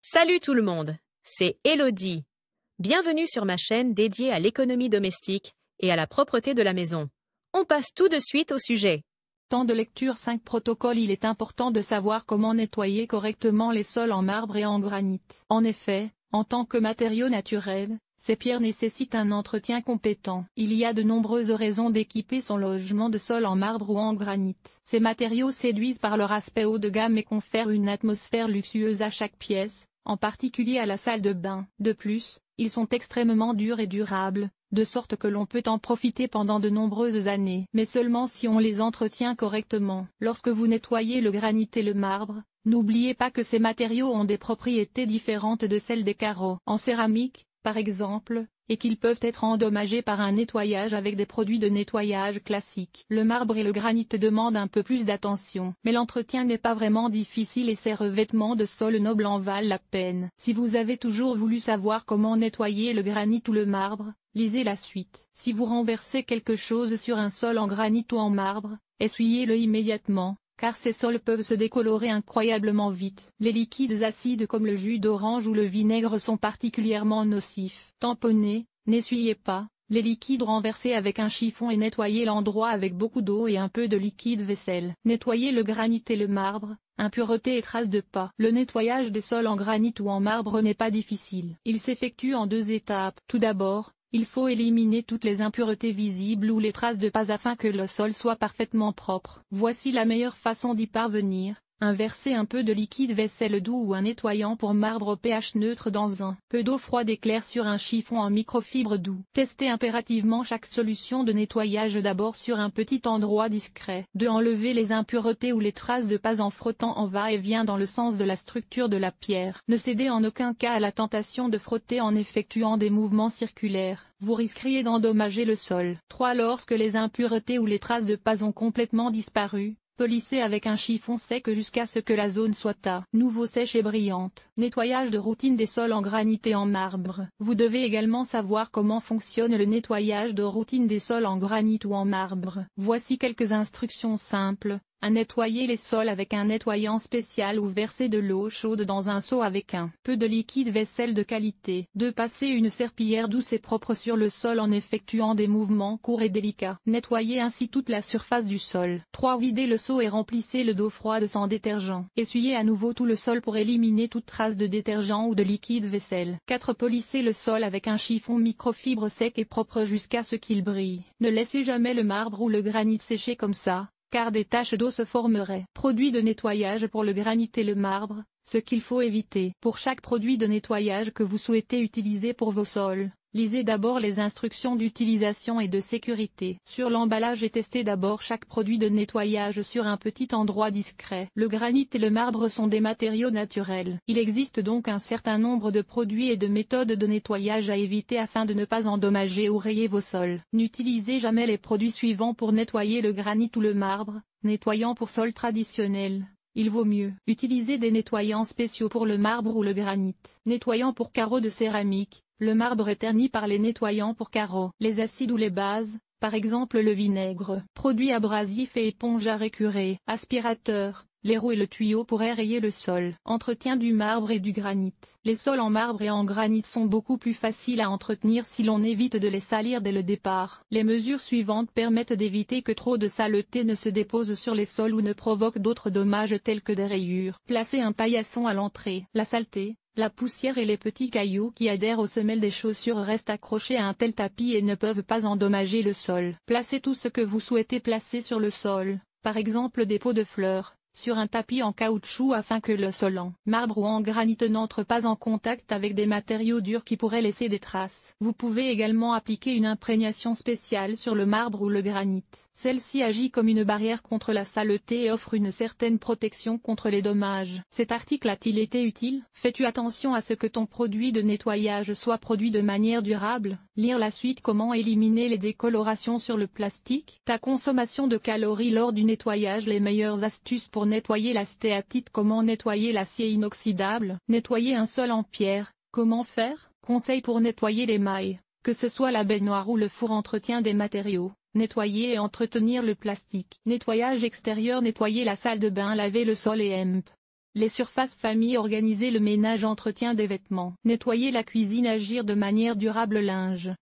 Salut tout le monde, c'est Elodie. Bienvenue sur ma chaîne dédiée à l'économie domestique et à la propreté de la maison. On passe tout de suite au sujet. Temps de lecture 5 protocoles. Il est important de savoir comment nettoyer correctement les sols en marbre et en granit. En effet, en tant que matériau naturel, ces pierres nécessitent un entretien compétent. Il y a de nombreuses raisons d'équiper son logement de sol en marbre ou en granit. Ces matériaux séduisent par leur aspect haut de gamme et confèrent une atmosphère luxueuse à chaque pièce, en particulier à la salle de bain. De plus, ils sont extrêmement durs et durables, de sorte que l'on peut en profiter pendant de nombreuses années. Mais seulement si on les entretient correctement. Lorsque vous nettoyez le granit et le marbre, n'oubliez pas que ces matériaux ont des propriétés différentes de celles des carreaux. En céramique, par exemple, et qu'ils peuvent être endommagés par un nettoyage avec des produits de nettoyage classiques. Le marbre et le granit demandent un peu plus d'attention, mais l'entretien n'est pas vraiment difficile et ces revêtements de sol noble en valent la peine. Si vous avez toujours voulu savoir comment nettoyer le granit ou le marbre, lisez la suite. Si vous renversez quelque chose sur un sol en granit ou en marbre, essuyez-le immédiatement, car ces sols peuvent se décolorer incroyablement vite. Les liquides acides comme le jus d'orange ou le vinaigre sont particulièrement nocifs. Tamponnez, n'essuyez pas, les liquides renversés avec un chiffon et nettoyez l'endroit avec beaucoup d'eau et un peu de liquide vaisselle. Nettoyez le granit et le marbre, impuretés et traces de pas. Le nettoyage des sols en granit ou en marbre n'est pas difficile. Il s'effectue en 2 étapes. Tout d'abord, il faut éliminer toutes les impuretés visibles ou les traces de pas afin que le sol soit parfaitement propre. Voici la meilleure façon d'y parvenir. Inversez un peu de liquide vaisselle doux ou un nettoyant pour marbre au pH neutre dans un peu d'eau froide et claire sur un chiffon en microfibre doux. Testez impérativement chaque solution de nettoyage d'abord sur un petit endroit discret. 2. Enlevez les impuretés ou les traces de pas en frottant en va-et-vient dans le sens de la structure de la pierre. Ne cédez en aucun cas à la tentation de frotter en effectuant des mouvements circulaires. Vous risqueriez d'endommager le sol. 3. Lorsque les impuretés ou les traces de pas ont complètement disparu, polissez avec un chiffon sec jusqu'à ce que la zone soit à nouveau sèche et brillante. Nettoyage de routine des sols en granit et en marbre. Vous devez également savoir comment fonctionne le nettoyage de routine des sols en granit ou en marbre. Voici quelques instructions simples. 1. Nettoyer les sols avec un nettoyant spécial ou verser de l'eau chaude dans un seau avec un peu de liquide vaisselle de qualité. 2. Passer une serpillière douce et propre sur le sol en effectuant des mouvements courts et délicats. Nettoyer ainsi toute la surface du sol. 3. Videz le seau et remplissez-le d'eau froide sans détergent. Essuyez à nouveau tout le sol pour éliminer toute trace de détergent ou de liquide vaisselle. 4. Polissez le sol avec un chiffon microfibre sec et propre jusqu'à ce qu'il brille. Ne laissez jamais le marbre ou le granit sécher comme ça, car des taches d'eau se formeraient. Produits de nettoyage pour le granit et le marbre, ce qu'il faut éviter. Pour chaque produit de nettoyage que vous souhaitez utiliser pour vos sols, lisez d'abord les instructions d'utilisation et de sécurité sur l'emballage et testez d'abord chaque produit de nettoyage sur un petit endroit discret. Le granit et le marbre sont des matériaux naturels. Il existe donc un certain nombre de produits et de méthodes de nettoyage à éviter afin de ne pas endommager ou rayer vos sols. N'utilisez jamais les produits suivants pour nettoyer le granit ou le marbre. Nettoyant pour sol traditionnel. Il vaut mieux utiliser des nettoyants spéciaux pour le marbre ou le granit. Nettoyant pour carreaux de céramique. Le marbre est terni par les nettoyants pour carreaux. Les acides ou les bases, par exemple le vinaigre. Produits abrasifs et éponges à récurer. Aspirateur, les roues et le tuyau pour rayer le sol. Entretien du marbre et du granit. Les sols en marbre et en granit sont beaucoup plus faciles à entretenir si l'on évite de les salir dès le départ. Les mesures suivantes permettent d'éviter que trop de saleté ne se dépose sur les sols ou ne provoque d'autres dommages tels que des rayures. Placez un paillasson à l'entrée. La saleté, la poussière et les petits cailloux qui adhèrent aux semelles des chaussures restent accrochés à un tel tapis et ne peuvent pas endommager le sol. Placez tout ce que vous souhaitez placer sur le sol, par exemple des pots de fleurs, sur un tapis en caoutchouc afin que le sol en marbre ou en granit n'entre pas en contact avec des matériaux durs qui pourraient laisser des traces. Vous pouvez également appliquer une imprégnation spéciale sur le marbre ou le granit. Celle-ci agit comme une barrière contre la saleté et offre une certaine protection contre les dommages. Cet article a-t-il été utile? Fais-tu attention à ce que ton produit de nettoyage soit produit de manière durable? Lire la suite. Comment éliminer les décolorations sur le plastique? Ta consommation de calories lors du nettoyage. Les meilleures astuces pour nettoyer la stéatite. Comment nettoyer l'acier inoxydable? Nettoyer un sol en pierre. Comment faire? Conseils pour nettoyer les mailles. Que ce soit la baignoire ou le four. Entretien des matériaux. Nettoyer et entretenir le plastique. Nettoyage extérieur. Nettoyer la salle de bain. Laver le sol et Les surfaces famille, organiser le ménage, entretien des vêtements, nettoyer la cuisine, agir de manière durable, linge.